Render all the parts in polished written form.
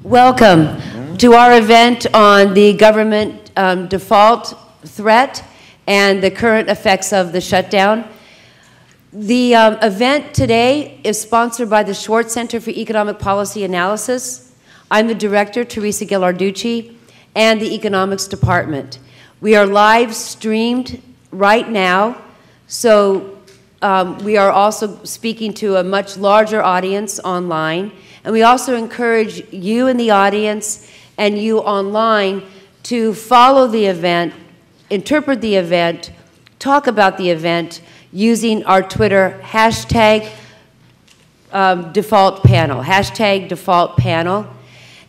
Welcome to our event on the government default threat and the current effects of the shutdown. The event today is sponsored by the Schwartz Center for Economic Policy Analysis. I'm the director, Teresa Ghilarducci, and the Economics Department. We are live streamed right now, so we are also speaking to a much larger audience online. And we also encourage you in the audience and you online to follow the event, interpret the event, talk about the event using our Twitter hashtag default panel, hashtag default panel.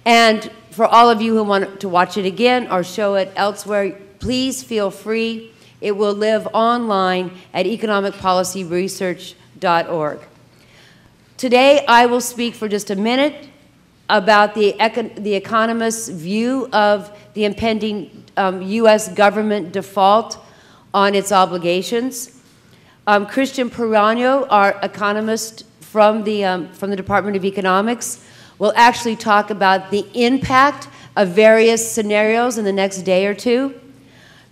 And for all of you who want to watch it again or show it elsewhere, please feel free. It will live online at economicpolicyresearch.org. Today, I will speak for just a minute about the economist's view of the impending U.S. government default on its obligations. Christian Proaño, our economist from the Department of Economics, will actually talk about the impact of various scenarios in the next day or two.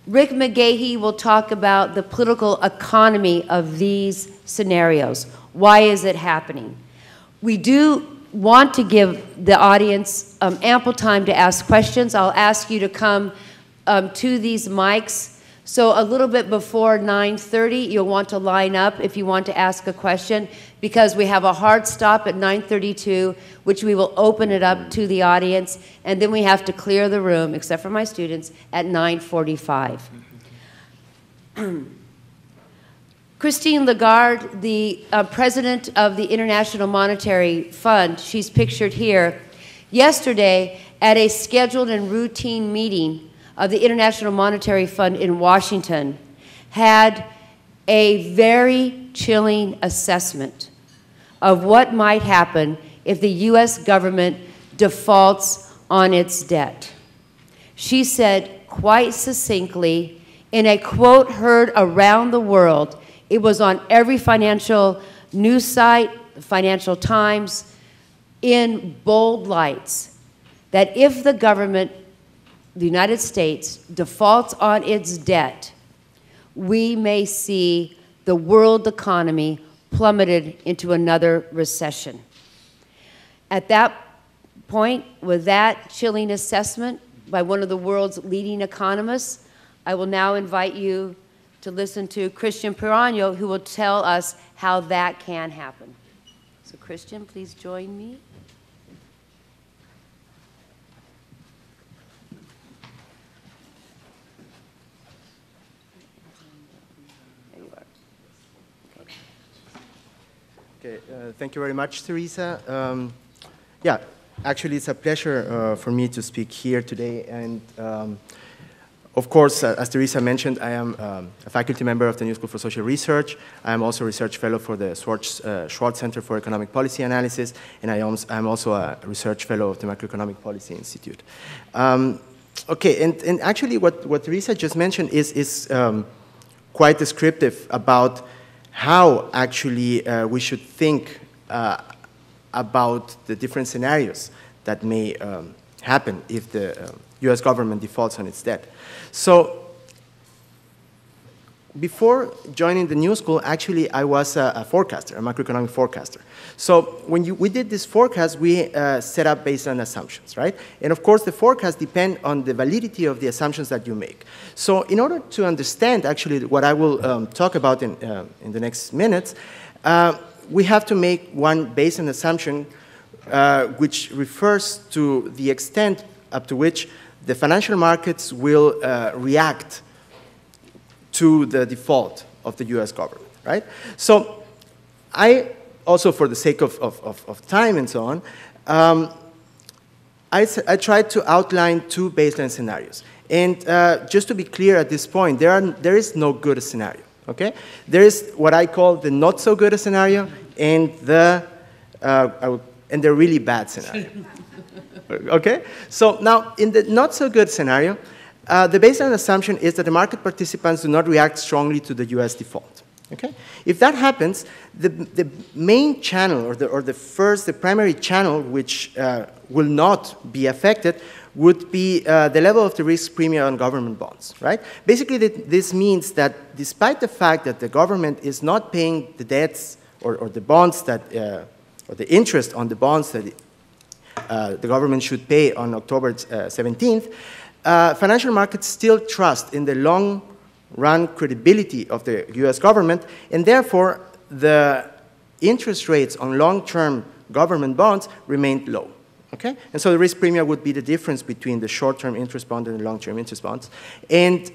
Rick McGahey will talk about the political economy of these scenarios. Why is it happening? We do want to give the audience ample time to ask questions. I'll ask you to come to these mics. So a little bit before 9:30, you'll want to line up if you want to ask a question, because we have a hard stop at 9:32, which we will open it up to the audience, and then we have to clear the room, except for my students, at 9:45. Christine Lagarde, the president of the International Monetary Fund, she's pictured here, yesterday at a scheduled and routine meeting of the International Monetary Fund in Washington, had a very chilling assessment of what might happen if the U.S. government defaults on its debt. She said quite succinctly, in a quote heard around the world, it was on every financial news site, the Financial Times, in bold lights, that if the government, the United States, defaults on its debt, we may see the world economy plummeted into another recession. At that point, with that chilling assessment by one of the world's leading economists, I will now invite you to listen to Christian Proaño, who will tell us how that can happen. So Christian, please join me. There you are. Okay, thank you very much, Teresa. Yeah, actually it's a pleasure for me to speak here today, and of course, as Teresa mentioned, I am a faculty member of the New School for Social Research. I am also a research fellow for the Schwartz Center for Economic Policy Analysis, and I'm also a research fellow of the Macroeconomic Policy Institute. Okay, and actually what Teresa just mentioned is quite descriptive about how actually we should think about the different scenarios that may happen if the U.S. government defaults on its debt. So before joining the New School, actually I was a forecaster, a macroeconomic forecaster. So when we did this forecast, we set up based on assumptions, right? And of course the forecasts depend on the validity of the assumptions that you make. So in order to understand actually what I will talk about in the next minutes, we have to make one based on assumption which refers to the extent up to which the financial markets will react to the default of the U.S. government, right? So I also, for the sake of time and so on, I tried to outline two baseline scenarios. And just to be clear at this point, there is no good scenario, okay? There is what I call the not so good scenario and the really bad scenario. Okay? So now, in the not so good scenario, the baseline assumption is that the market participants do not react strongly to the US default. Okay? If that happens, the main channel, or the primary channel which will not be affected would be the level of the risk premium on government bonds, right? Basically, this means that despite the fact that the government is not paying the debts or the bonds that, or the interest on the bonds that the government should pay on October 17th, financial markets still trust in the long-run credibility of the US government, and therefore the interest rates on long-term government bonds remain low. Okay? And so the risk premium would be the difference between the short-term interest bond and the long-term interest bonds. And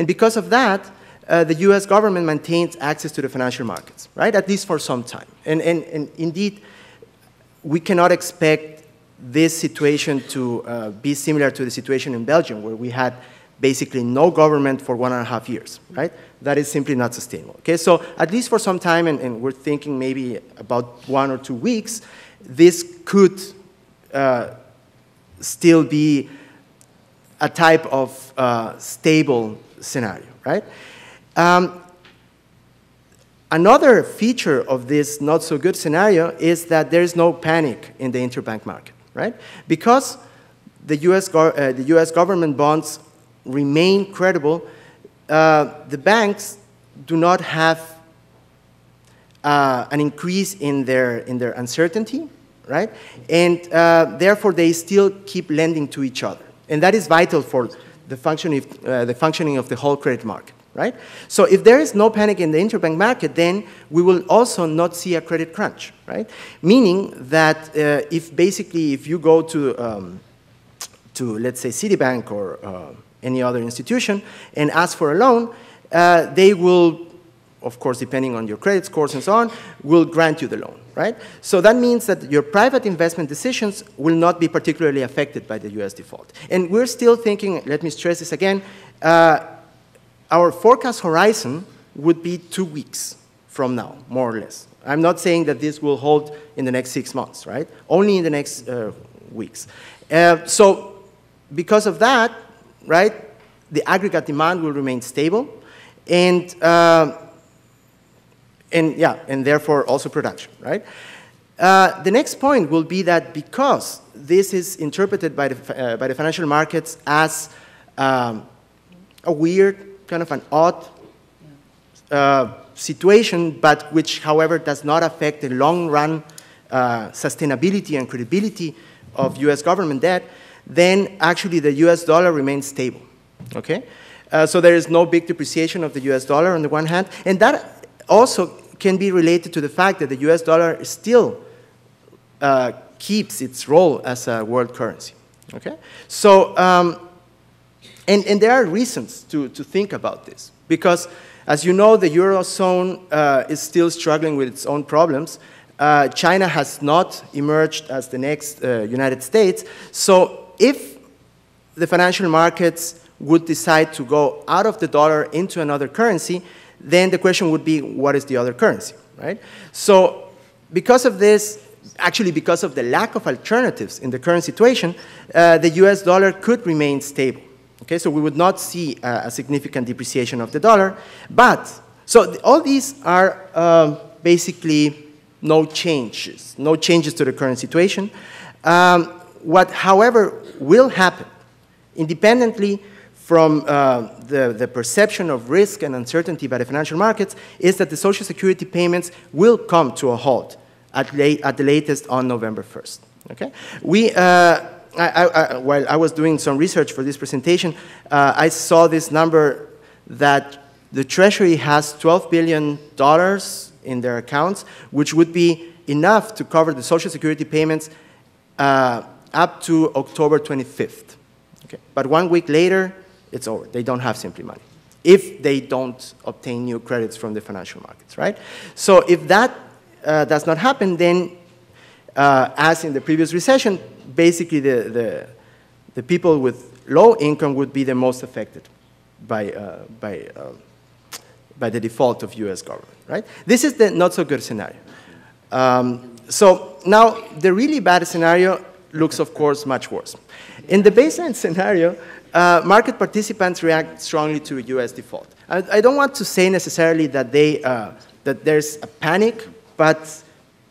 because of that, the US government maintains access to the financial markets, right? At least for some time. And indeed, we cannot expect this situation to be similar to the situation in Belgium, where we had basically no government for 1.5 years, right? That is simply not sustainable. Okay, so at least for some time, and we're thinking maybe about 1 or 2 weeks, this could still be a type of stable scenario, right? Another feature of this not so good scenario is that there is no panic in the interbank market, right? Because the US government bonds remain credible, the banks do not have an increase in their uncertainty, right? And therefore, they still keep lending to each other. And that is vital for the functioning of the whole credit market, right? So if there is no panic in the interbank market, then we will also not see a credit crunch, right? Meaning that if you go to let's say, Citibank or any other institution and ask for a loan, they will, of course, depending on your credit scores and so on, will grant you the loan, right? So that means that your private investment decisions will not be particularly affected by the US default. And we're still thinking, let me stress this again, our forecast horizon would be 2 weeks from now, more or less. I'm not saying that this will hold in the next 6 months, right? Only in the next weeks. So because of that, right, the aggregate demand will remain stable, and therefore also production, right? The next point will be that because this is interpreted by the financial markets as a weird, kind of an odd situation, but which, however, does not affect the long-run sustainability and credibility of US government debt, then actually the US dollar remains stable, okay? So there is no big depreciation of the US dollar on the one hand, and that also can be related to the fact that the US dollar still keeps its role as a world currency, okay? So, and there are reasons to think about this, because as you know, the Eurozone is still struggling with its own problems. China has not emerged as the next United States, so if the financial markets would decide to go out of the dollar into another currency, then the question would be, what is the other currency, right? So because of this, actually because of the lack of alternatives in the current situation, the US dollar could remain stable, okay? So we would not see a significant depreciation of the dollar, but, so all these are basically no changes to the current situation. What, however, will happen, independently from the perception of risk and uncertainty by the financial markets, is that the Social Security payments will come to a halt at the latest on November 1st. Okay? While I was doing some research for this presentation, I saw this number that the Treasury has $12 billion in their accounts, which would be enough to cover the Social Security payments up to October 25th. Okay. But 1 week later, it's over. They don't have simply money if they don't obtain new credits from the financial markets, right? So if that does not happen, then as in the previous recession, basically the people with low income would be the most affected by the default of US government, right? This is the not so good scenario. So now the really bad scenario looks, of course, much worse. In the baseline scenario, market participants react strongly to a US default. I don't want to say necessarily that, that there's a panic, but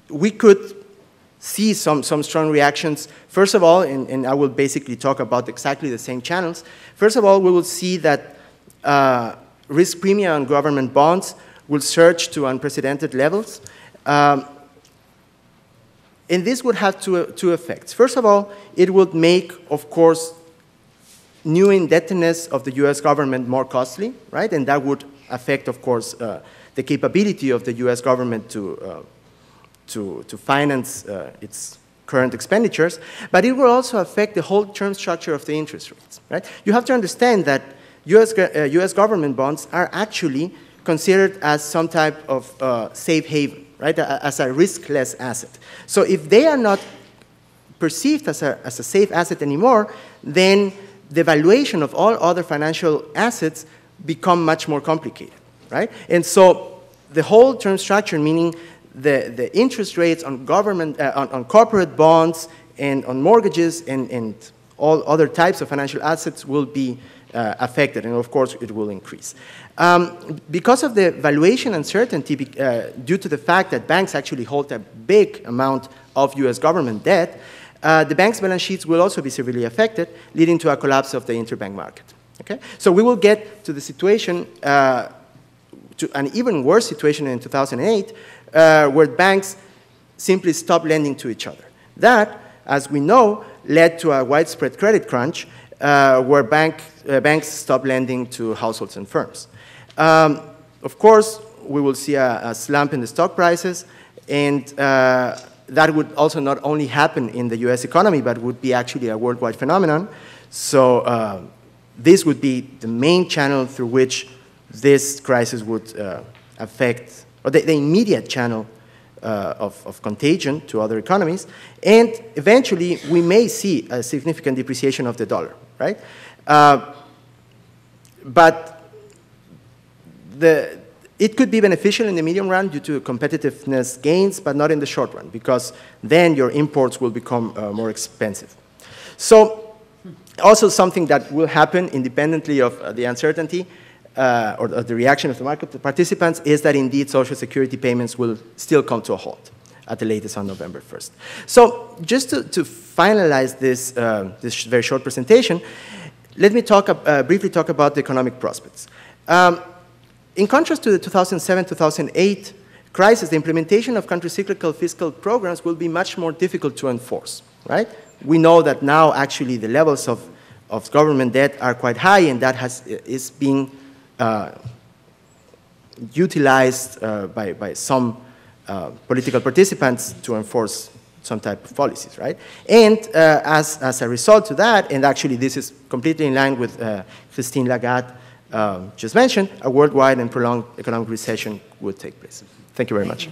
we could see some strong reactions. First of all, and I will basically talk about exactly the same channels. First of all, we will see that risk premium on government bonds will surge to unprecedented levels. And this would have two effects. First of all, it would make, of course, new indebtedness of the US government more costly, right? And that would affect, of course, the capability of the US government to finance its current expenditures. But it will also affect the whole term structure of the interest rates, right? You have to understand that US government bonds are actually considered as some type of safe haven, right, as a riskless asset. So if they are not perceived as a safe asset anymore, then the valuation of all other financial assets become much more complicated, right? And so the whole term structure, meaning the interest rates on government, on corporate bonds and on mortgages and all other types of financial assets will be affected, and of course it will increase. Because of the valuation uncertainty due to the fact that banks actually hold a big amount of US government debt, the bank's balance sheets will also be severely affected, leading to a collapse of the interbank market. Okay? So we will get to the situation, to an even worse situation in 2008, where banks simply stop lending to each other. That, as we know, led to a widespread credit crunch, where banks stop lending to households and firms. Of course, we will see a slump in the stock prices, and that would also not only happen in the US economy, but would be actually a worldwide phenomenon. So this would be the main channel through which this crisis would affect, or the immediate channel of contagion to other economies. And eventually, we may see a significant depreciation of the dollar, right? But it could be beneficial in the medium run due to competitiveness gains, but not in the short run, because then your imports will become more expensive. So also something that will happen independently of the uncertainty or the reaction of the market participants is that indeed Social Security payments will still come to a halt at the latest on November 1st. So just to finalize this, this very short presentation, let me briefly talk about the economic prospects. In contrast to the 2007-2008 crisis, the implementation of countercyclical fiscal programs will be much more difficult to enforce, right? We know that now actually the levels of government debt are quite high, and that is being utilized by some political participants to enforce some type of policies, right? And as a result to that, and actually this is completely in line with Christine Lagarde just mentioned, a worldwide and prolonged economic recession would take place. Thank you very much.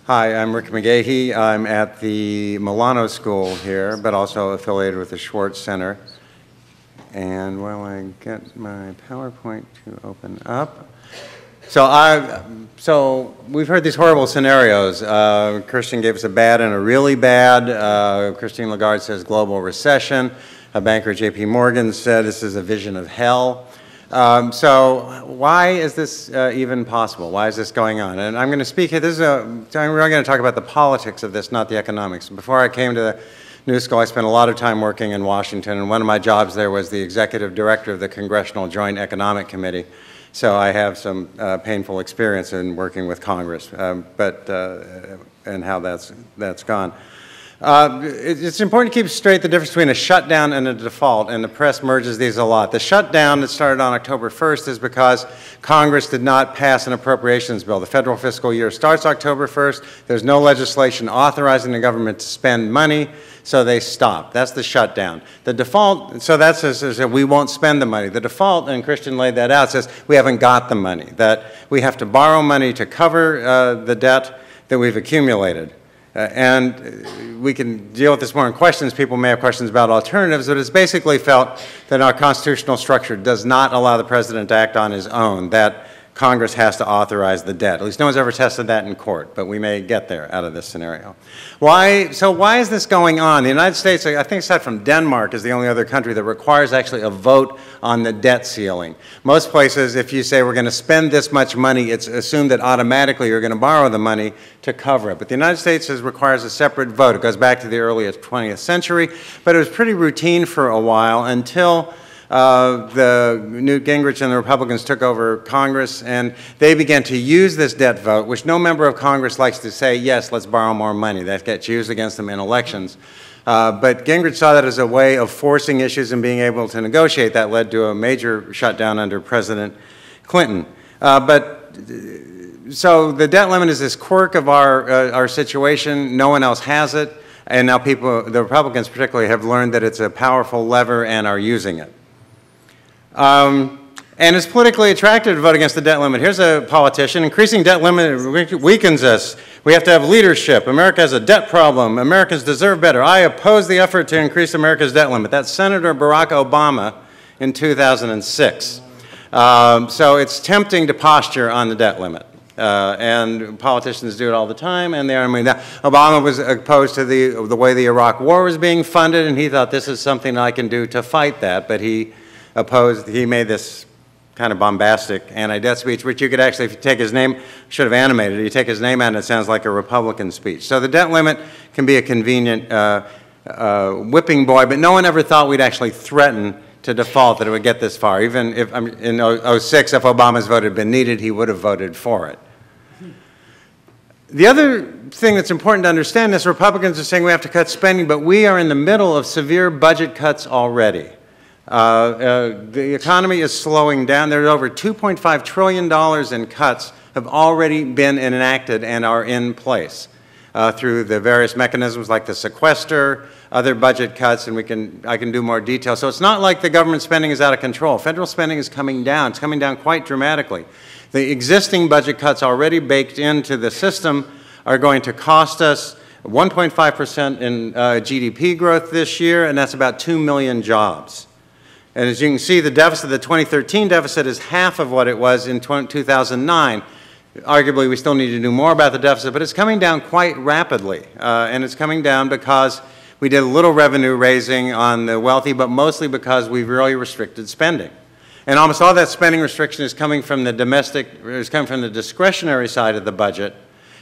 Hi, I'm Rick McGahey. I'm at the Milano School here, but also affiliated with the Schwartz Center. And while I get my PowerPoint to open up. So we've heard these horrible scenarios. Christian gave us a bad and a really bad. Christine Lagarde says global recession. A banker at JP Morgan said this is a vision of hell. So why is this even possible? Why is this going on? And I'm going to speak here. We're going to talk about the politics of this, not the economics. Before I came to the New School, I spent a lot of time working in Washington, and one of my jobs there was the executive director of the Congressional Joint Economic Committee. So I have some painful experience in working with Congress, and how that's gone. It's important to keep straight the difference between a shutdown and a default, and the press merges these a lot. The shutdown that started on October 1st is because Congress did not pass an appropriations bill. The federal fiscal year starts October 1st. There's no legislation authorizing the government to spend money, so they stop. That's the shutdown. The default, so that says we won't spend the money. The default, and Christian laid that out, says we haven't got the money, that we have to borrow money to cover the debt that we've accumulated. And we can deal with this more in questions. People may have questions about alternatives, but it's basically felt that our constitutional structure does not allow the president to act on his own, that Congress has to authorize the debt. At least no one's ever tested that in court, but we may get there out of this scenario. So why is this going on? The United States, I think aside from Denmark, is the only other country that requires actually a vote on the debt ceiling. Most places, if you say we're going to spend this much money, it's assumed that automatically you're going to borrow the money to cover it. But the United States requires a separate vote. It goes back to the early 20th century, but it was pretty routine for a while until the Newt Gingrich and the Republicans took over Congress, and they began to use this debt vote, which no member of Congress likes to say, yes, let's borrow more money. That gets used against them in elections. But Gingrich saw that as a way of forcing issues and being able to negotiate. That led to a major shutdown under President Clinton. So the debt limit is this quirk of our situation. No one else has it. And now people, the Republicans particularly, have learned that it's a powerful lever and are using it. And it's politically attractive to vote against the debt limit. Here's a politician. Increasing debt limit weakens us. We have to have leadership. America has a debt problem. Americans deserve better. I oppose the effort to increase America's debt limit. That's Senator Barack Obama in 2006. So it's tempting to posture on the debt limit. And politicians do it all the time. And Obama was opposed to the way the Iraq War was being funded, and he thought this is something I can do to fight that. But he made this kind of bombastic anti-debt speech, which you could actually, if you take his name, should have animated it. You take his name out and it sounds like a Republican speech. So the debt limit can be a convenient whipping boy, but no one ever thought we'd actually threaten to default, that it would get this far. Even if in 06, if Obama's vote had been needed, he would have voted for it. The other thing that's important to understand is Republicans are saying we have to cut spending, but we are in the middle of severe budget cuts already. The economy is slowing down. There's over $2.5 trillion in cuts have already been enacted and are in place through the various mechanisms like the sequester, other budget cuts, and I can do more detail. So it's not like the government spending is out of control. Federal spending is coming down. It's coming down quite dramatically. The existing budget cuts already baked into the system are going to cost us 1.5% in GDP growth this year, and that's about 2 million jobs. And as you can see, the deficit, the 2013 deficit is half of what it was in 2009. Arguably, we still need to do more about the deficit, but it's coming down quite rapidly. And it's coming down because we did a little revenue raising on the wealthy, but mostly because we've really restricted spending. And almost all that spending restriction is coming from the discretionary side of the budget.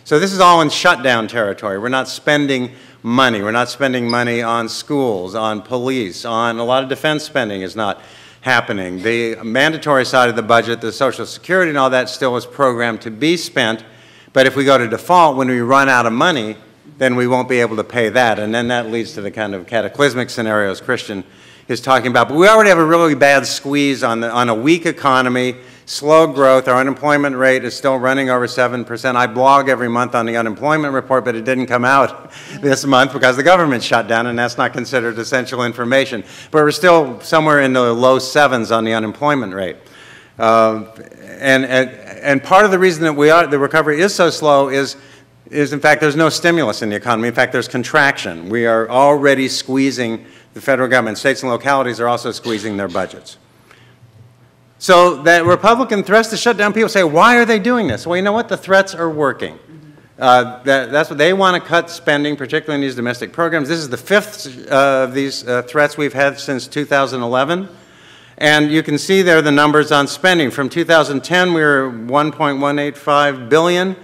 So this is all in shutdown territory. We're not spending money. We're not spending money on schools, on police, on a lot of defense spending is not happening. The mandatory side of the budget, the Social Security and all that still is programmed to be spent, but if we go to default, when we run out of money, then we won't be able to pay that, and then that leads to the kind of cataclysmic scenarios Christian is talking about. But we already have a really bad squeeze on a weak economy, slow growth. Our unemployment rate is still running over 7%. I blog every month on the unemployment report, but it didn't come out this month because the government shut down, and that's not considered essential information. But we're still somewhere in the low 7s on the unemployment rate. And part of the reason that the recovery is so slow is in fact there's no stimulus in the economy. In fact, there's contraction. We are already squeezing the federal government. States and localities are also squeezing their budgets. So that Republican threats to shut down, people say, why are they doing this? Well, you know what? The threats are working. That's what they want to cut spending, particularly in these domestic programs. This is the 5th of these threats we've had since 2011. And you can see there the numbers on spending. From 2010, we were $1.185 billion.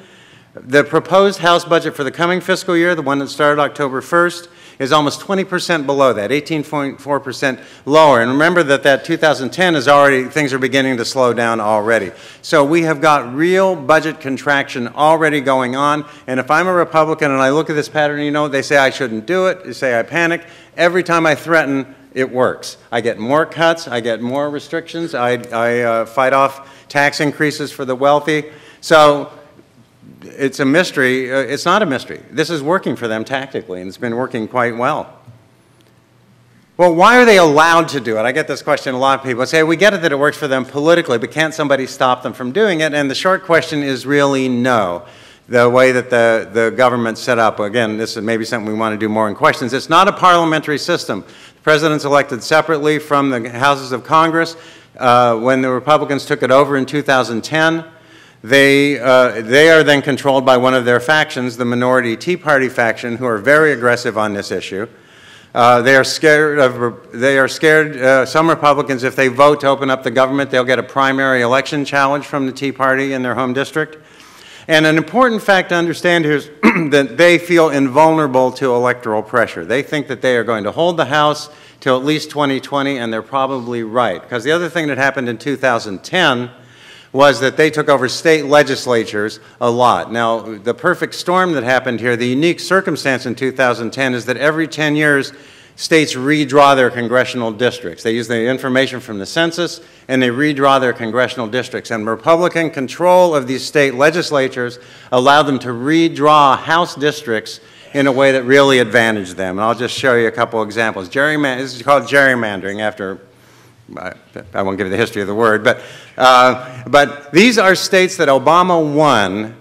The proposed House budget for the coming fiscal year, the one that started October 1st, is almost 20% below that, 18.4% lower. And remember that 2010 is already, things are beginning to slow down already. So we have got real budget contraction already going on. And if I'm a Republican and I look at this pattern, you know, they say I shouldn't do it, they say I panic. Every time I threaten, it works. I get more cuts, I get more restrictions, I fight off tax increases for the wealthy. So it's a mystery. It's not a mystery. This is working for them tactically, and it's been working quite well. Well, why are they allowed to do it? I get this question a lot of people say, we get it that it works for them politically, but can't somebody stop them from doing it? And the short question is really no. the way that the government's set up. Again, this is maybe something we want to do more in questions. It's not a parliamentary system. The president's elected separately from the houses of Congress. When the Republicans took it over in 2010, they are then controlled by one of their factions, the minority Tea Party faction, who are very aggressive on this issue. They are scared, some Republicans, if they vote to open up the government, they'll get a primary election challenge from the Tea Party in their home district. And an important fact to understand here is that they feel invulnerable to electoral pressure. They think that they are going to hold the House till at least 2020, and they're probably right. Because the other thing that happened in 2010 was that they took over state legislatures a lot. Now, the perfect storm that happened here, the unique circumstance in 2010 is that every 10 years, states redraw their congressional districts. They use the information from the census, and they redraw their congressional districts. And Republican control of these state legislatures allowed them to redraw House districts in a way that really advantaged them. And I'll just show you a couple examples. This is called gerrymandering after, I won't give you the history of the word, but these are states that Obama won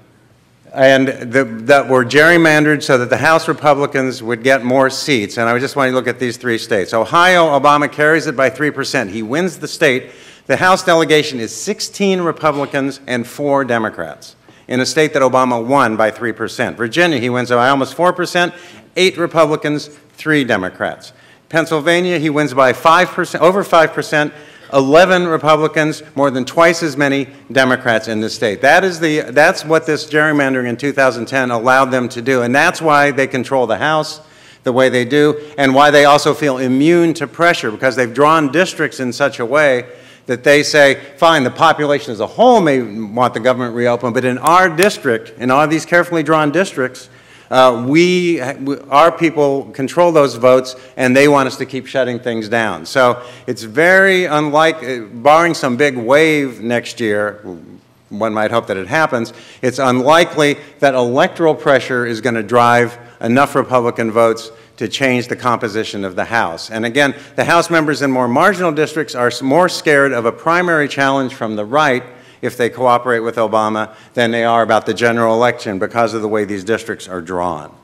and that were gerrymandered so that the House Republicans would get more seats. And I just want you to look at these three states. Ohio, Obama carries it by 3%. He wins the state. The House delegation is 16 Republicans and 4 Democrats in a state that Obama won by 3%. Virginia, he wins by almost 4%, 8 Republicans, 3 Democrats. Pennsylvania, he wins by 5%, over 5%, 11 Republicans, more than twice as many Democrats in the state. That's what this gerrymandering in 2010 allowed them to do, and that's why they control the House the way they do, and why they also feel immune to pressure, because they've drawn districts in such a way that they say, fine, the population as a whole may want the government reopened, but in our district, in all these carefully drawn districts, our people control those votes, and they want us to keep shutting things down. So it's very unlikely, barring some big wave next year, one might hope that it happens, it's unlikely that electoral pressure is going to drive enough Republican votes to change the composition of the House. And again, the House members in more marginal districts are more scared of a primary challenge from the right if they cooperate with Obama than they are about the general election because of the way these districts are drawn.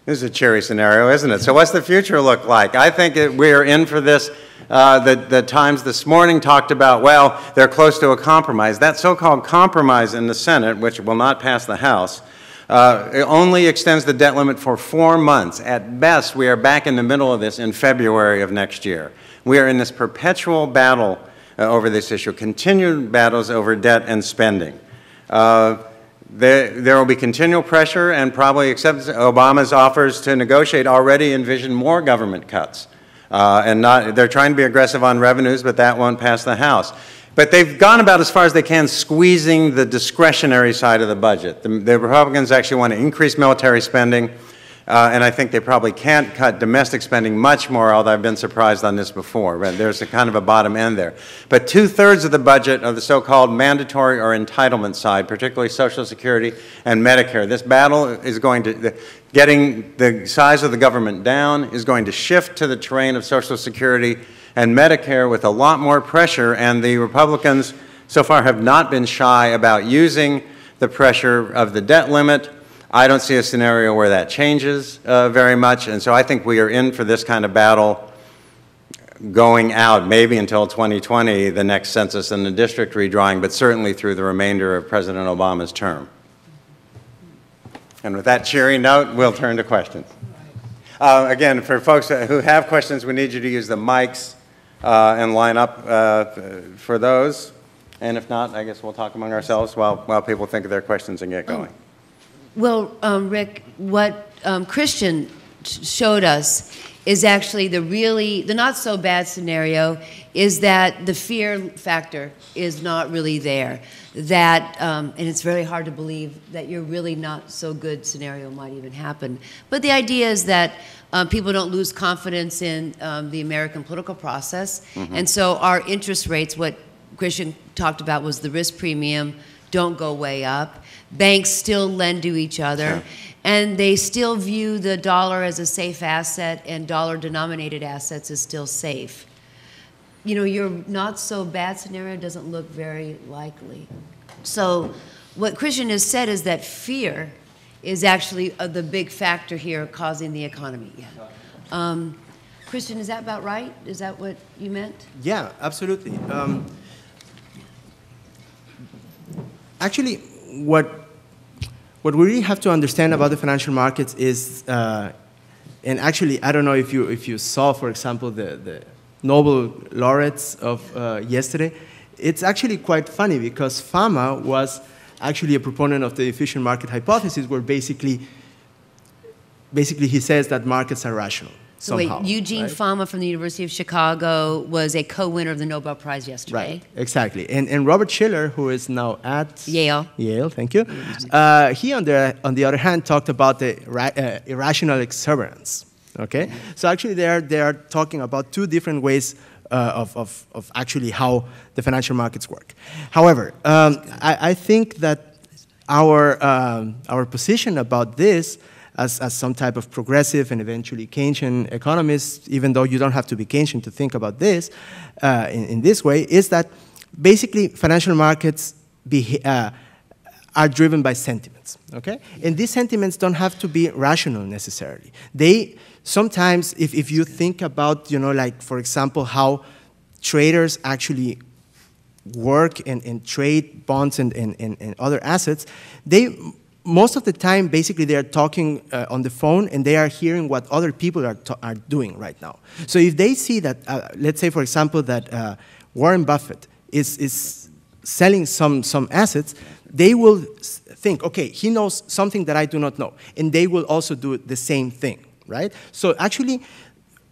This is a cheery scenario, isn't it? So what's the future look like? I think we're in for this. The Times this morning talked about, well, they're close to a compromise. That so-called compromise in the Senate, which will not pass the House, it only extends the debt limit for 4 months. At best, we are back in the middle of this in February of next year. We are in this perpetual battle over this issue, continued battles over debt and spending. There will be continual pressure, and probably except Obama's offers to negotiate already envision more government cuts. They're trying to be aggressive on revenues, but that won't pass the House. But they've gone about as far as they can squeezing the discretionary side of the budget. The Republicans actually want to increase military spending, and I think they probably can't cut domestic spending much more, although I've been surprised on this before. Right? There's a kind of a bottom end there. But 2/3 of the budget of the so-called mandatory or entitlement side, particularly Social Security and Medicare. This battle is going to, getting the size of the government down is going to shift to the terrain of Social Security and Medicare with a lot more pressure, and the Republicans so far have not been shy about using the pressure of the debt limit. I don't see a scenario where that changes very much, and so I think we are in for this kind of battle going out maybe until 2020, the next census and the district redrawing, but certainly through the remainder of President Obama's term. And with that cheery note, we'll turn to questions. Again, for folks who have questions, we need you to use the mics and line up for those. And if not, I guess we'll talk among ourselves while people think of their questions and get going. Well, Rick, what Christian showed us is actually the not so bad scenario is that the fear factor is not really there. That, and it's very hard to believe that your really not so good scenario might even happen. But the idea is that people don't lose confidence in the American political process. Mm-hmm. And so our interest rates, what Christian talked about was the risk premium, don't go way up. Banks still lend to each other. Sure. And they still view the dollar as a safe asset, and dollar-denominated assets as still safe. You know, your not-so-bad scenario doesn't look very likely. So what Christian has said is that fear is actually the big factor here causing the economy. Yeah. Christian, is that about right? Is that what you meant? Yeah, absolutely. Actually, what we really have to understand about the financial markets is, and actually, I don't know if you saw, for example, the Nobel laureates of yesterday. It's actually quite funny because Fama was actually a proponent of the efficient market hypothesis, where basically he says that markets are rational. So somehow, wait, Eugene right? Fama from the University of Chicago was a co-winner of the Nobel Prize yesterday. Right, exactly. And Robert Shiller, who is now at Yale. Yale, thank you. He, on the other hand, talked about the irrational exuberance. Okay, so actually they are talking about two different ways of actually how the financial markets work. However, I think that our position about this, as some type of progressive and eventually Keynesian economists, even though you don't have to be Keynesian to think about this in this way, is that basically financial markets are driven by sentiments, okay? And these sentiments don't have to be rational necessarily. They sometimes, if you think about, like, for example, how traders actually work and trade bonds and other assets, most of the time, basically, they are talking on the phone, and they are hearing what other people are doing right now. So if they see that, let's say, for example, that Warren Buffett is selling some assets, they will think, okay, he knows something that I do not know, and they will also do the same thing, right? So actually,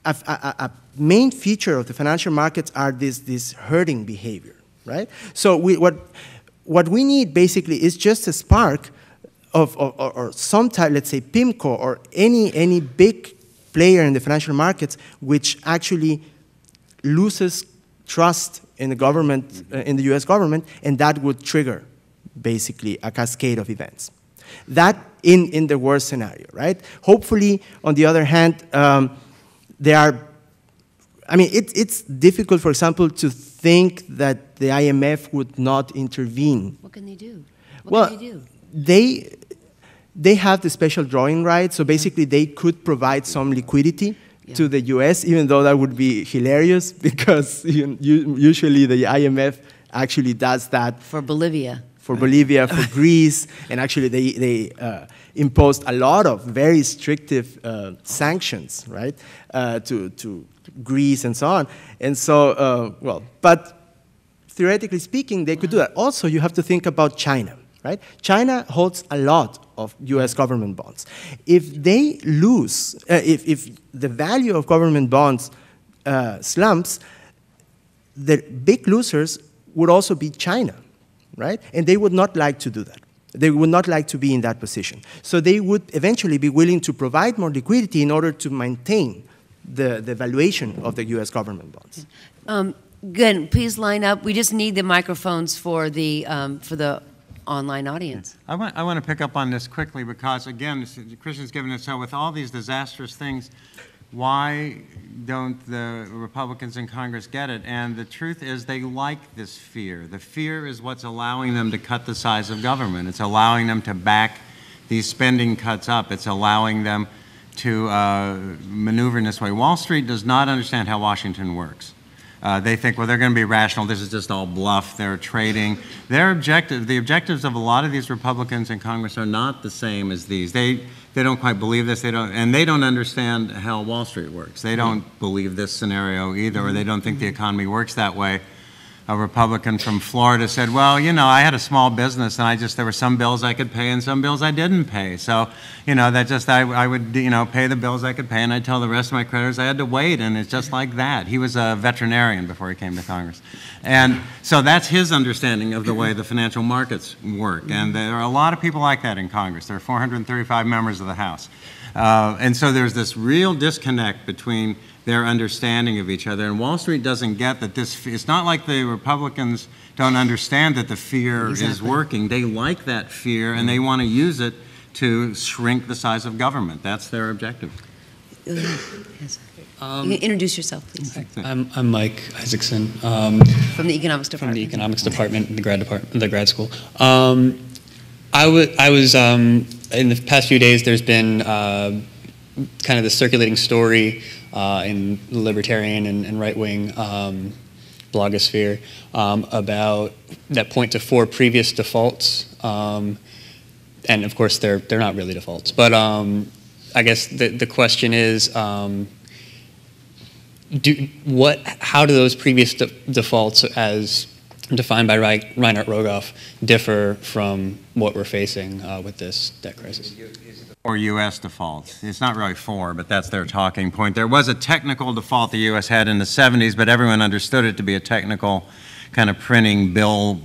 a main feature of the financial markets are this herding behavior, right? So what we need basically is just a spark or some type, let's say PIMCO or any big player in the financial markets which actually loses trust in the government, in the US government, and that would trigger basically a cascade of events. That in the worst scenario, right? Hopefully, on the other hand, it's difficult, for example, to think that the IMF would not intervene. What can they do? What can they do? They have the special drawing rights, so basically they could provide some liquidity to the US, even though that would be hilarious because usually the IMF actually does that. For Bolivia. For Bolivia, for Greece, and actually they imposed a lot of very restrictive sanctions, right, to Greece and so on. And so, but theoretically speaking, they could do that. Also, you have to think about China. Right? China holds a lot of US government bonds. If they lose, if the value of government bonds slumps, the big losers would also be China, right? And they would not like to do that. They would not like to be in that position. So they would eventually be willing to provide more liquidity in order to maintain the valuation of the US government bonds. Good, please line up. We just need the microphones for the online audience. I want to pick up on this quickly because, again, Christian's given us, so with all these disastrous things, why don't the Republicans in Congress get it? And the truth is they like this fear. The fear is what's allowing them to cut the size of government. It's allowing them to back these spending cuts up. It's allowing them to maneuver in this way. Wall Street does not understand how Washington works. They think, well, they're going to be rational. This is just all bluff. They're trading. The objectives of a lot of these Republicans in Congress are not the same as these. They don't quite believe this. They don't understand how Wall Street works. They don't believe this scenario either, or they don't think the economy works that way. A Republican from Florida said, well, I had a small business and there were some bills I could pay and some bills I didn't pay. So, I would, pay the bills I could pay and I'd tell the rest of my creditors I had to wait, and it's just like that. He was a veterinarian before he came to Congress. And so that's his understanding of the way the financial markets work. And there are a lot of people like that in Congress. There are 435 members of the House. And so there's this real disconnect between their understanding of each other. And Wall Street doesn't get that it's not like the Republicans don't understand that the fear is working. They like that fear, and they want to use it to shrink the size of government. That's their objective. Yes. You can introduce yourself, please. I'm Mike Isaacson. From the Economics Department. From the Economics Department, the grad school. I was in the past few days, there's been kind of the circulating story in the libertarian and right-wing blogosphere about that point to 4 previous defaults, and of course they're not really defaults. But I guess the question is, how do those previous defaults, as defined by Reinhard Rogoff, differ from what we're facing with this debt crisis? Or U.S. defaults. It's not really 4, but that's their talking point. There was a technical default the U.S. had in the 70s, but everyone understood it to be a technical kind of printing bill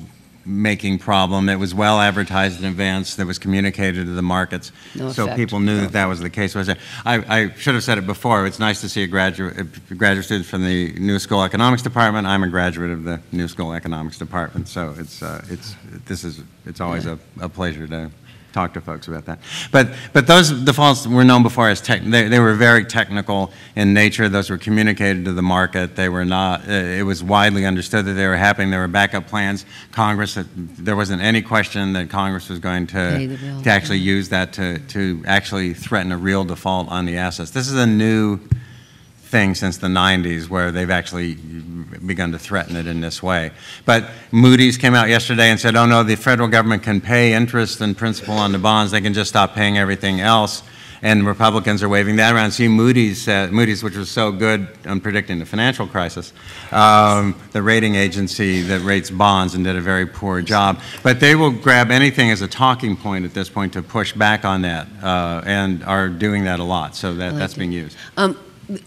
making problem. It was well advertised in advance. That was communicated to the markets, so people knew that that was the case. I should have said it before. It's nice to see a graduate student from the New School Economics Department. I'm a graduate of the New School Economics Department, so it's always a pleasure to talk to folks about that. But those defaults were known before as they were very technical in nature. Those were communicated to the market. They were not, it was widely understood that they were happening. There were backup plans. Congress, there wasn't any question that Congress was going to actually use that to actually threaten a real default on the assets. This is a new thing since the 90s where they've actually begun to threaten it in this way. But Moody's came out yesterday and said, oh no, the federal government can pay interest and principal on the bonds. They can just stop paying everything else. And Republicans are waving that around. See, Moody's, which was so good on predicting the financial crisis, the rating agency that rates bonds, and did a very poor job. But they will grab anything as a talking point at this point to push back on that, and are doing that a lot. So that's being used.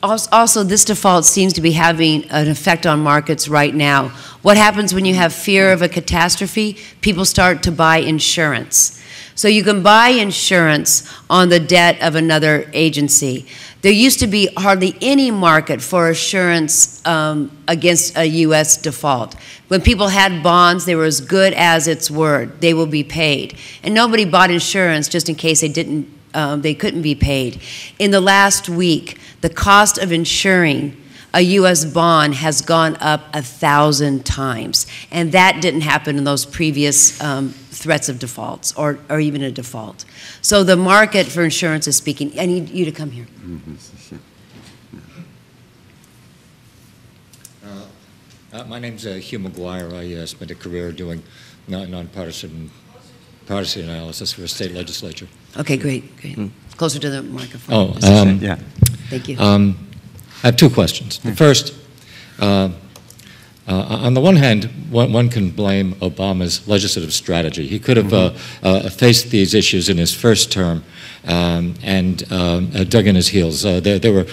Also, this default seems to be having an effect on markets right now. What happens when you have fear of a catastrophe? People start to buy insurance. So you can buy insurance on the debt of another agency. There used to be hardly any market for assurance against a U.S. default. When people had bonds, they were as good as its word. They will be paid. And nobody bought insurance just in case they couldn't be paid. In the last week, the cost of insuring a U.S. bond has gone up 1,000 times. And that didn't happen in those previous threats of defaults or even a default. So the market for insurance is speaking. I need you to come here. My name's Hugh McGuire. I spent a career doing nonpartisan analysis for a state legislature. Okay, great. Closer to the microphone. Yeah. Thank you. I have 2 questions. The first, on the one hand, one can blame Obama's legislative strategy. He could have faced these issues in his first term and dug in his heels. There were,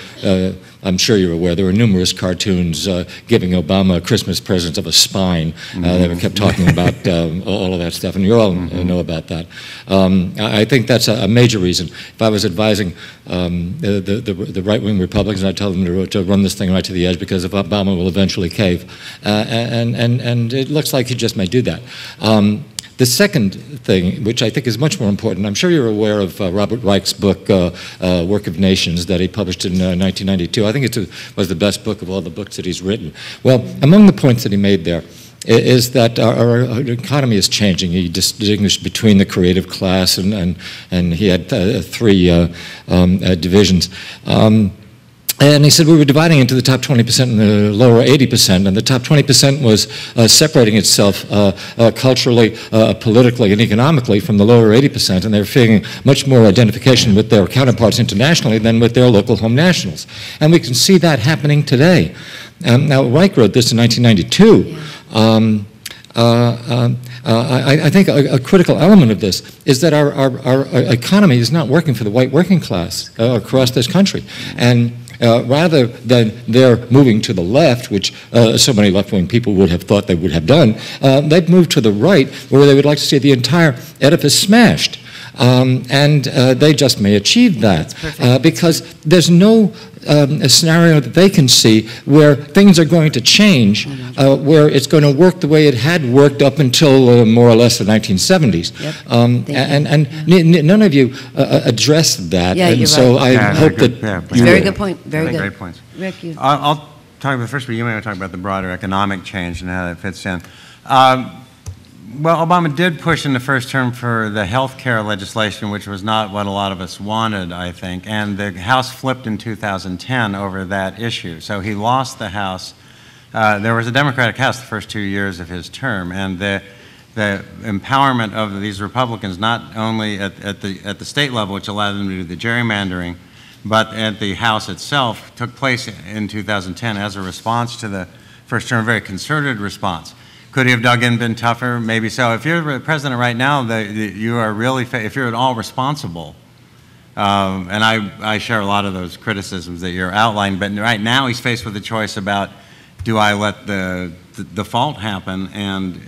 I'm sure you're aware, there were numerous cartoons giving Obama a Christmas present of a spine. They were kept talking about all of that stuff, and you all know about that. I think that's a major reason. If I was advising the right-wing Republicans, I'd tell them to run this thing right to the edge, because if Obama will eventually cave. And it looks like he just may do that. The second thing, which I think is much more important, I'm sure you're aware of Robert Reich's book, Work of Nations, that he published in 1992. I think it was the best book of all the books that he's written. Well, among the points that he made there is that our economy is changing. He distinguished between the creative class, and he had 3 divisions. And he said we were dividing into the top 20% and the lower 80%, and the top 20% was separating itself culturally, politically, and economically from the lower 80%, and they were feeling much more identification with their counterparts internationally than with their local home nationals. And we can see that happening today. Now, Reich wrote this in 1992. I think a critical element of this is that our economy is not working for the white working class across this country. And rather than their moving to the left, which so many left-wing people would have thought they would have done, they've moved to the right, where they would like to see the entire edifice smashed. And they just may achieve that because there's no scenario that they can see where things are going to change, where it's going to work the way it had worked up until more or less the 1970s. Yep. And none of you addressed that, and so right. I hope that you very good point. Very good. Great points. Rick, you. I'll talk about first, but you may want to talk about the broader economic change and how that fits in. Well, Obama did push in the first term for the health care legislation, which was not what a lot of us wanted, I think, and the House flipped in 2010 over that issue. So he lost the House. There was a Democratic House the first 2 years of his term, and the empowerment of these Republicans, not only at the state level, which allowed them to do the gerrymandering, but at the House itself, took place in 2010 as a response to the first term, a very concerted response. Could he have dug in, been tougher? Maybe so. If you're the president right now, you are really, if you're at all responsible, and I share a lot of those criticisms that you're outlining, but right now he's faced with a choice about, do I let the default happen and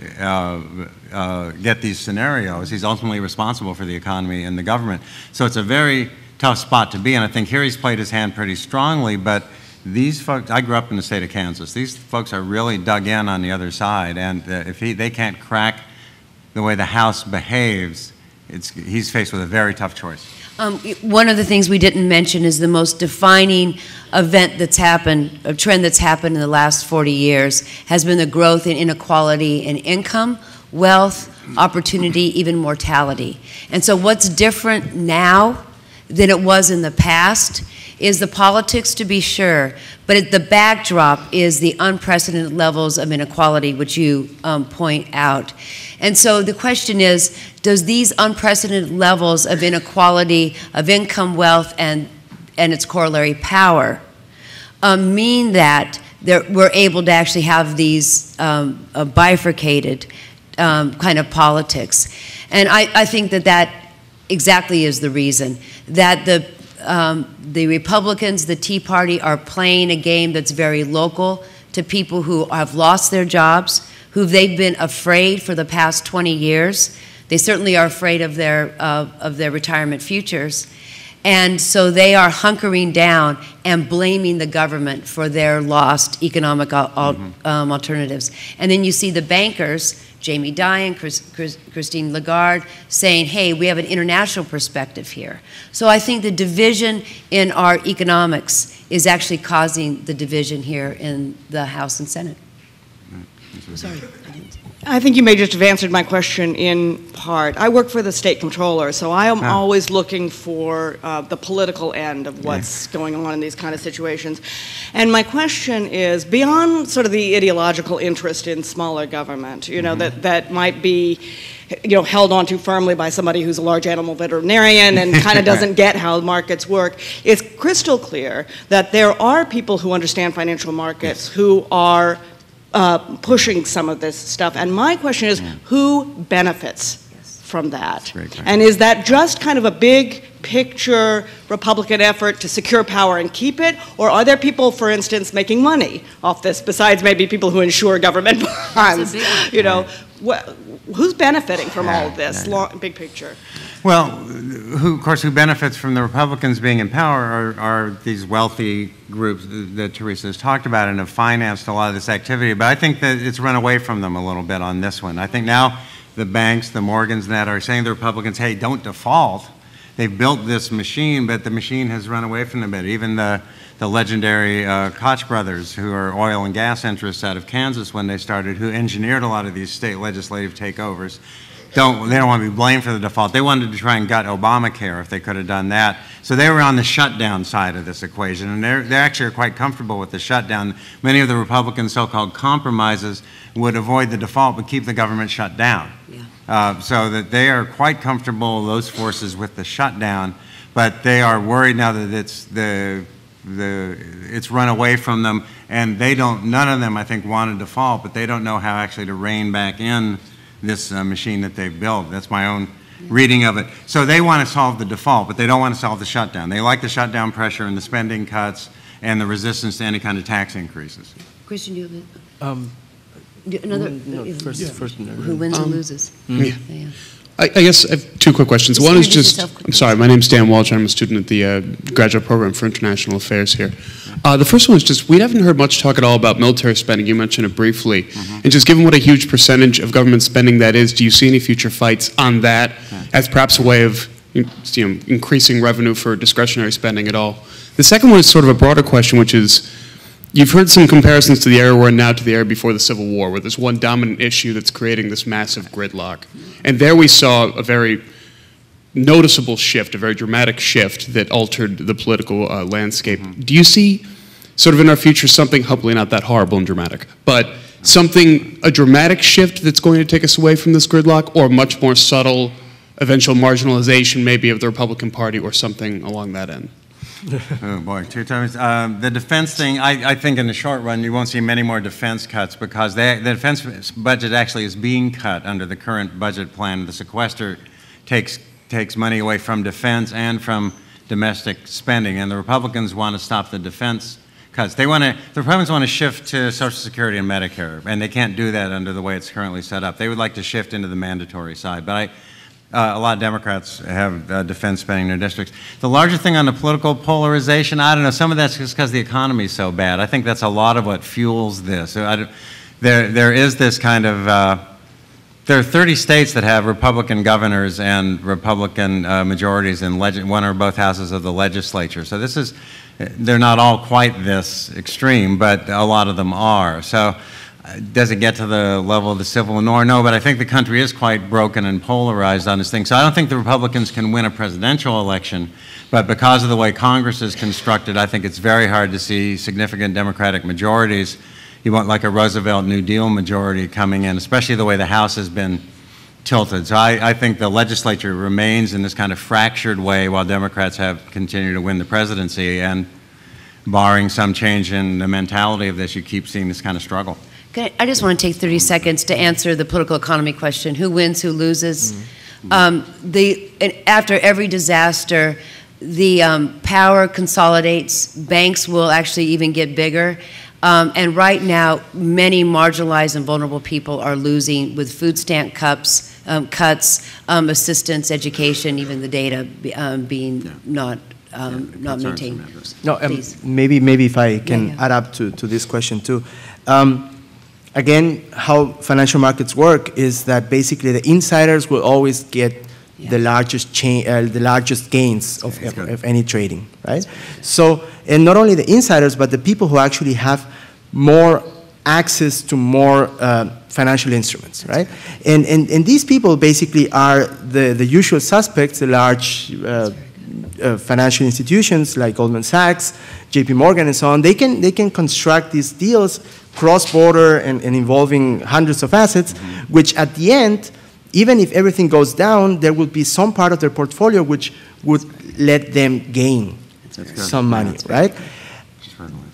get these scenarios? He's ultimately responsible for the economy and the government. So it's a very tough spot to be in. I think here he's played his hand pretty strongly, but these folks, I grew up in the state of Kansas. These folks are really dug in on the other side, and if they can't crack the way the House behaves, he's faced with a very tough choice. One of the things we didn't mention is the most defining event that's happened, a trend that's happened in the last 40 years, has been the growth in inequality in income, wealth, opportunity, even mortality. And so what's different now than it was in the past is the politics, to be sure, but the backdrop is the unprecedented levels of inequality, which you point out. And so the question is, does these unprecedented levels of inequality, of income, wealth, and its corollary power mean that we're able to actually have these bifurcated kind of politics? And I think that exactly is the reason, that the Republicans, the Tea Party, are playing a game that's very local to people who have lost their jobs, who they've been afraid for the past 20 years. They certainly are afraid of their retirement futures. And so they are hunkering down and blaming the government for their lost economic alternatives. And then you see the bankers, Jamie Dimon, Christine Lagarde, saying, hey, we have an international perspective here. So I think the division in our economics is actually causing the division here in the House and Senate. Sorry. I think you may just have answered my question in part. I work for the state comptroller, so I am always looking for the political end of what's going on in these kind of situations. And my question is, beyond sort of the ideological interest in smaller government, you know, that might be, you know, held on too firmly by somebody who's a large animal veterinarian and kind of doesn't get how markets work, it's crystal clear that there are people who understand financial markets who are pushing some of this stuff. And my question is, who benefits from that? And is that just kind of a big picture Republican effort to secure power and keep it? Or are there people, for instance, making money off this, besides maybe people who insure government bonds? You know, who's benefiting from all of this, big picture? Well, of course, who benefits from the Republicans being in power are these wealthy groups that Teresa has talked about and have financed a lot of this activity. But I think that it's run away from them a little bit on this one. I think now the banks, the Morgans and that are saying to the Republicans, hey, don't default. They've built this machine, but the machine has run away from them a bit. Even the legendary Koch brothers, who are oil and gas interests out of Kansas when they started, who engineered a lot of these state legislative takeovers, they don't want to be blamed for the default. They wanted to try and gut Obamacare if they could have done that. So they were on the shutdown side of this equation, and they actually are quite comfortable with the shutdown. Many of the Republican so-called compromises would avoid the default but keep the government shut down. So that they are quite comfortable, those forces, with the shutdown, but they are worried now that it's run away from them, and none of them, I think, want to default, but they don't know how actually to rein back in this machine that they've built. That's my own reading of it. So they want to solve the default, but they don't want to solve the shutdown. They like the shutdown pressure and the spending cuts and the resistance to any kind of tax increases. Christian, do you have another? First, who wins and loses? I guess I have two quick questions. One is just, I'm sorry, my name's Dan Walsh. I'm a student at the graduate program for international affairs here. The first one is just, we haven't heard much talk at all about military spending. You mentioned it briefly. And just given what a huge percentage of government spending that is, do you see any future fights on that as perhaps a way of increasing revenue for discretionary spending at all? The second one is sort of a broader question, which is, you've heard some comparisons to the era we're in now to the era before the Civil War, where there's one dominant issue that's creating this massive gridlock. And there we saw a very noticeable shift, a very dramatic shift that altered the political landscape. Do you see, sort of in our future, something, hopefully not that horrible and dramatic, but something, a dramatic shift that's going to take us away from this gridlock, or much more subtle, eventual marginalization maybe of the Republican Party, or something along that end? Oh boy, 2 times. The defense thing, I think in the short run you won't see many more defense cuts, because the defense budget actually is being cut under the current budget plan. The sequester takes money away from defense and from domestic spending, and the Republicans want to stop the defense cuts. The Republicans want to shift to Social Security and Medicare, and they can't do that under the way it's currently set up. They would like to shift into the mandatory side, but a lot of Democrats have defense spending in their districts. The larger thing on the political polarization, I don't know, some of that's just because the economy is so bad. I think that's a lot of what fuels this. There is this kind of, there are 30 states that have Republican governors and Republican majorities in one or both houses of the legislature. So this is, they're not all quite this extreme, but a lot of them are. So does it get to the level of the Civil War? No, but I think the country is quite broken and polarized on this thing. So I don't think the Republicans can win a presidential election, but because of the way Congress is constructed, I think it's very hard to see significant Democratic majorities. You want like a Roosevelt New Deal majority coming in, especially the way the House has been tilted. So I think the legislature remains in this kind of fractured way while Democrats have continued to win the presidency, and barring some change in the mentality of this, you keep seeing this kind of struggle. I just want to take 30 seconds to answer the political economy question. Who wins, who loses? After every disaster, the power consolidates. Banks will actually even get bigger. And right now, many marginalized and vulnerable people are losing with food stamp cuts, assistance, education, even the data being not maintained. No, maybe if I can add up to this question too. Again, how financial markets work is that basically the insiders will always get the largest gains of any trading, right? So, and not only the insiders, but the people who actually have more access to more financial instruments, right? And these people basically are the usual suspects, the large financial institutions like Goldman Sachs, JP Morgan, and so on. They can construct these deals cross-border and involving hundreds of assets, which at the end, even if everything goes down, there will be some part of their portfolio which would let them gain some money, right?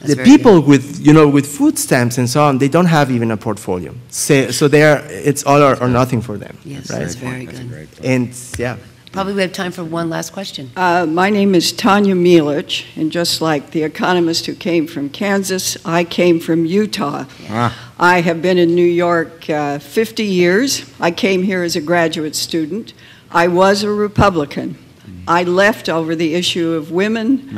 The people with food stamps and so on, they don't have even a portfolio. So it's all or nothing for them. Yes, right? that's very good. And yeah. Probably we have time for one last question. My name is Tania Millage, and just like the economist who came from Kansas, I came from Utah. I have been in New York 50 years. I came here as a graduate student. I was a Republican. I left over the issue of women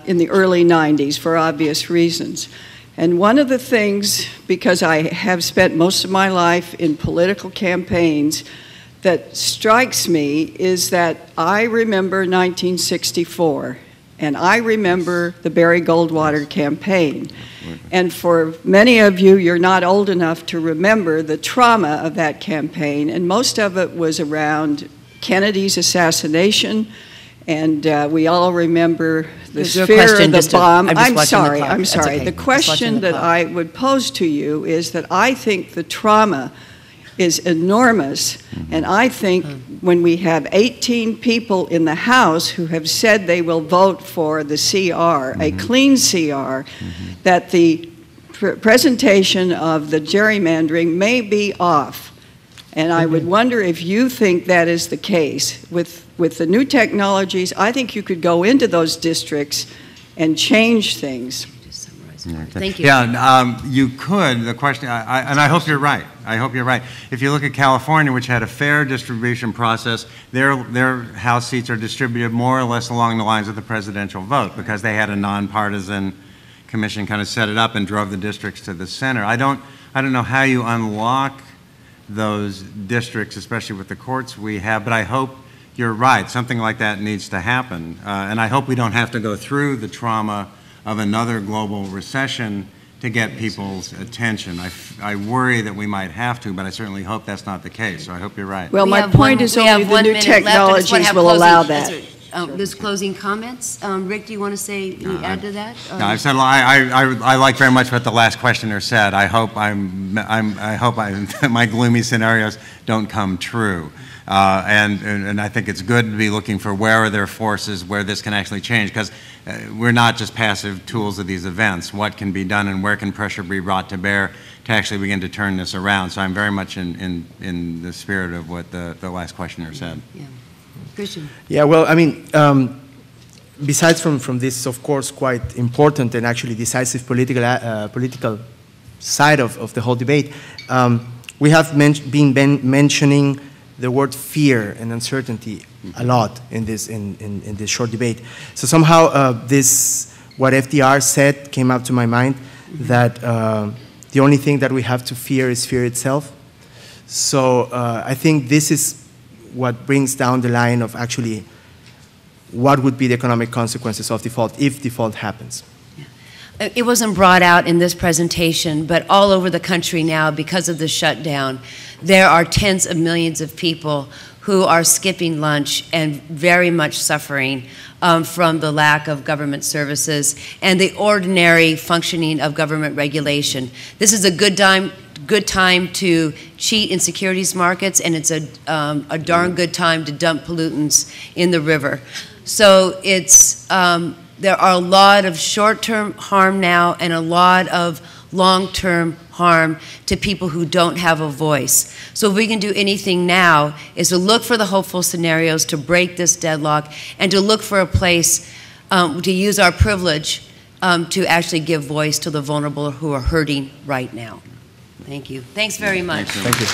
in the early 90s for obvious reasons. And one of the things, because I have spent most of my life in political campaigns, that strikes me is that I remember 1964, and I remember the Barry Goldwater campaign. And for many of you, you're not old enough to remember the trauma of that campaign, and most of it was around Kennedy's assassination, and we all remember the fear of the bomb. I'm sorry. Okay. The question that I would pose to you is that I think the trauma is enormous, and I think when we have 18 people in the House who have said they will vote for the CR, a clean CR, that the presentation of the gerrymandering may be off. And I would wonder if you think that is the case. With the new technologies, I think you could go into those districts and change things. Thank you. Yeah, you could. The question, and I hope you're right. I hope you're right. If you look at California, which had a fair distribution process, their House seats are distributed more or less along the lines of the presidential vote, because they had a nonpartisan commission kind of set it up and drove the districts to the center. I don't know how you unlock those districts, especially with the courts we have, but I hope you're right. Something like that needs to happen, and I hope we don't have to go through the trauma of another global recession to get people's attention. I worry that we might have to, but I certainly hope that's not the case, so I hope you're right. Well, my point is only the new technologies will allow that. There's closing comments. Rick, do you want to say, add to that? No, I said I like very much what the last questioner said. I hope my gloomy scenarios don't come true. And I think it's good to be looking for where are there forces where this can actually change, because we're not just passive tools of these events. What can be done and where can pressure be brought to bear to actually begin to turn this around? So I'm very much in the spirit of what the last questioner said. Yeah. Christian. Yeah, well, I mean, besides from this, of course, quite important and actually decisive political side of the whole debate, we have been mentioning the word fear and uncertainty a lot in this short debate. So somehow what FDR said came up to my mind, that the only thing that we have to fear is fear itself. So I think this is what brings down the line of actually what would be the economic consequences of default if default happens. It wasn't brought out in this presentation, but all over the country now, because of the shutdown, there are tens of millions of people who are skipping lunch and very much suffering from the lack of government services and the ordinary functioning of government regulation. This is a good time to cheat in securities markets, and it's a darn good time to dump pollutants in the river. So it's there are a lot of short-term harm now and a lot of long-term harm to people who don't have a voice. So if we can do anything now is to look for the hopeful scenarios, to break this deadlock, and to look for a place to use our privilege to actually give voice to the vulnerable who are hurting right now. Thank you. Thanks very much. Thank you.